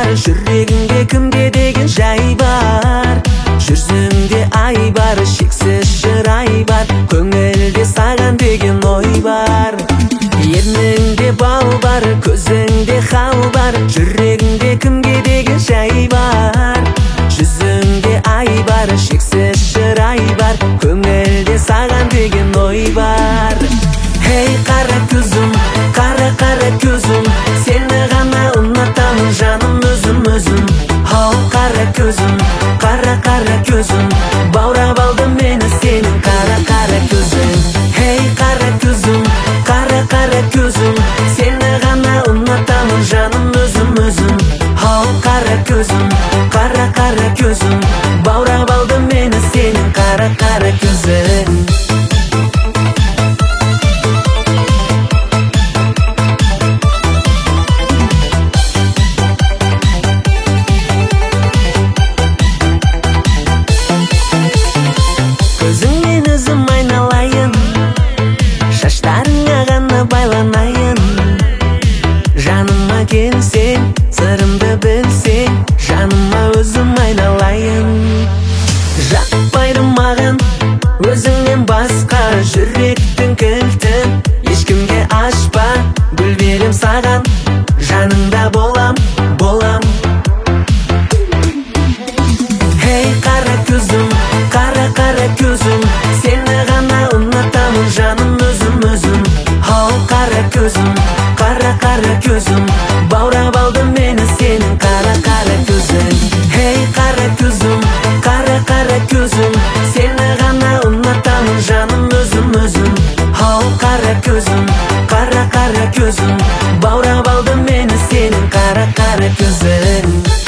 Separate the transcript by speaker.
Speaker 1: Жүрегіңде кімге деген жай бар, жүзіңде ай бар, шексіз шырай бар, көңілде саған деген ой бар. Ерніңде бал бар, көзіңде хал бар, жүрегіңде кімге деген жай бар, жүзіңде ай бар, шексіз шырай бар, көңілде саған деген ой бар. Ей қара көзім, қара көзім, сені ғана ұнатамын жаным өзім. Ау қара көзім, қара көзім, баурап алды мені сенің қара көзің. Ей қара көзім, қара көзім, сені ғана ұнатамын жаным өзім. Ау қара көзім, қара көзім, баурап алды мені сенің қара көзің. Көзіңмен өзім айналайын, шаштарыңа ғана байланайын. Жаныма келсең, сырымды білсең, жаныма өзім айналайын. Жақпайды маған өзіңнен басқа, жүректің кілтін ешкімге ашпа. Гүл берем саған, жаныңда болам. Ей қара көзім, қара көзім, сені ғана ұнатамын жаным өзім. Ау қара көзім, қара көзім, баурап алды мені сенің қара көзің. Ей қара көзім, қара көзім, сені ғана ұнатамын жаным өзім. Ау қара көзім, қара көзім, баурап алды мені сенің қара көзің.